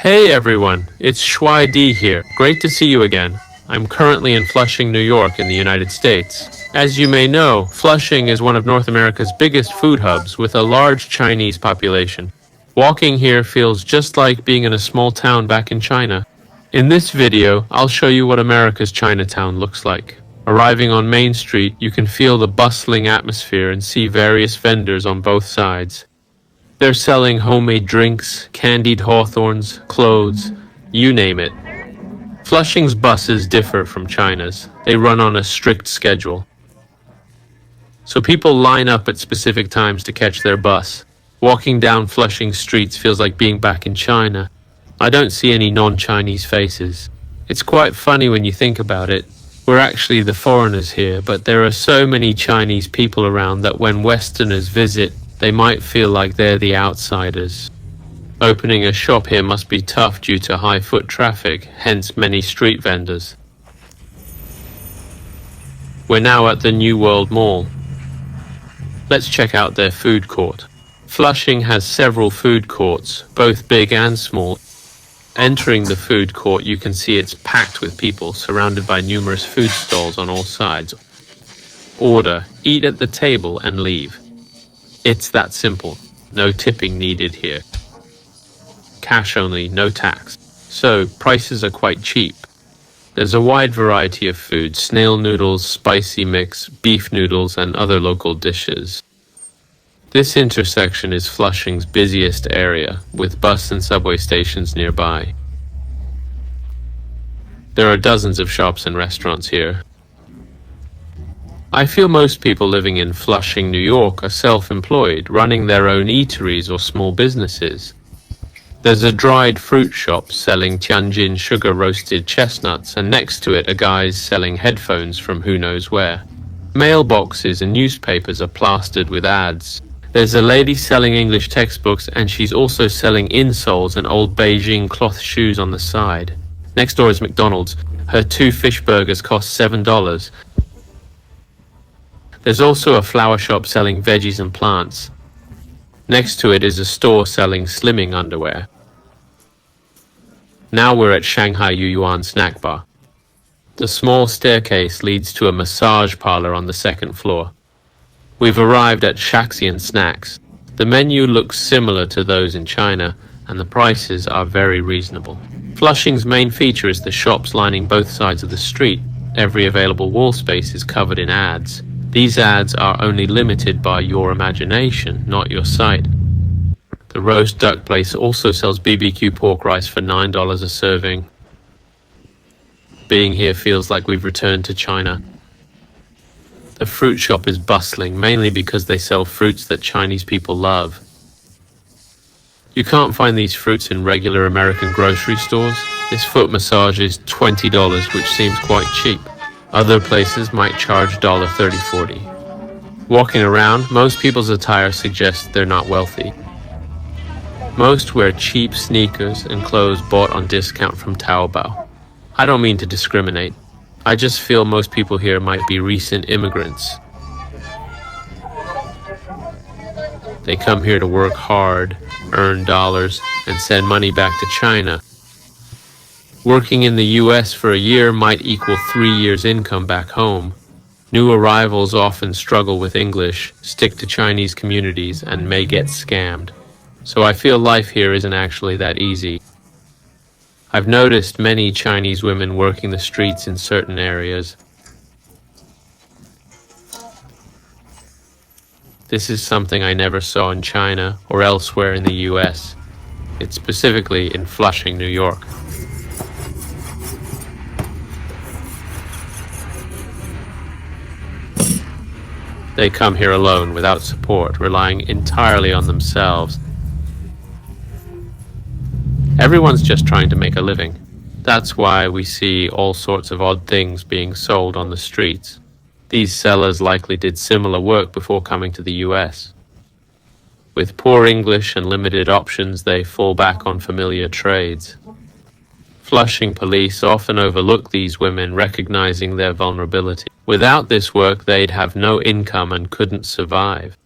Hey everyone, it's Shuai D here. Great to see you again. I'm currently in Flushing, New York in the United States. As you may know, Flushing is one of North America's biggest food hubs with a large Chinese population. Walking here feels just like being in a small town back in China. In this video, I'll show you what America's Chinatown looks like. Arriving on Main Street, you can feel the bustling atmosphere and see various vendors on both sides. They're selling homemade drinks, candied hawthorns, clothes, you name it. Flushing's buses differ from China's. They run on a strict schedule. So people line up at specific times to catch their bus. Walking down Flushing streets feels like being back in China. I don't see any non-Chinese faces. It's quite funny when you think about it. We're actually the foreigners here, but there are so many Chinese people around that when Westerners visit, they might feel like they're the outsiders. Opening a shop here must be tough due to high foot traffic, hence many street vendors. We're now at the New World Mall. Let's check out their food court. Flushing has several food courts, both big and small. Entering the food court, you can see it's packed with people, surrounded by numerous food stalls on all sides. Order, eat at the table, and leave. It's that simple. No tipping needed here. Cash only, no tax. So, prices are quite cheap. There's a wide variety of food: snail noodles, spicy mix, beef noodles, and other local dishes. This intersection is Flushing's busiest area, with bus and subway stations nearby. There are dozens of shops and restaurants here. I feel most people living in Flushing, New York are self-employed, running their own eateries or small businesses. There's a dried fruit shop selling Tianjin sugar-roasted chestnuts, and next to it are guys selling headphones from who knows where. Mailboxes and newspapers are plastered with ads. There's a lady selling English textbooks, and she's also selling insoles and old Beijing cloth shoes on the side. Next door is McDonald's. Her 2 fish burgers cost $7. There's also a flower shop selling veggies and plants. Next to it is a store selling slimming underwear. Now we're at Shanghai Yuyuan Snack Bar. The small staircase leads to a massage parlor on the second floor. We've arrived at Shaxian Snacks. The menu looks similar to those in China, and the prices are very reasonable. Flushing's main feature is the shops lining both sides of the street. Every available wall space is covered in ads. These ads are only limited by your imagination, not your sight. The roast duck place also sells BBQ pork rice for $9 a serving. Being here feels like we've returned to China. The fruit shop is bustling, mainly because they sell fruits that Chinese people love. You can't find these fruits in regular American grocery stores. This foot massage is $20, which seems quite cheap. Other places might charge $30, $40. Walking around, most people's attire suggests they're not wealthy. Most wear cheap sneakers and clothes bought on discount from Taobao. I don't mean to discriminate. I just feel most people here might be recent immigrants. They come here to work hard, earn dollars, and send money back to China. Working in the US for a year might equal 3 years' income back home. New arrivals often struggle with English, stick to Chinese communities, and may get scammed. So I feel life here isn't actually that easy. I've noticed many Chinese women working the streets in certain areas. This is something I never saw in China or elsewhere in the US. It's specifically in Flushing, New York. They come here alone, without support, relying entirely on themselves. Everyone's just trying to make a living. That's why we see all sorts of odd things being sold on the streets. These sellers likely did similar work before coming to the US. With poor English and limited options, they fall back on familiar trades. Flushing police often overlook these women, recognizing their vulnerability. Without this work, they'd have no income and couldn't survive.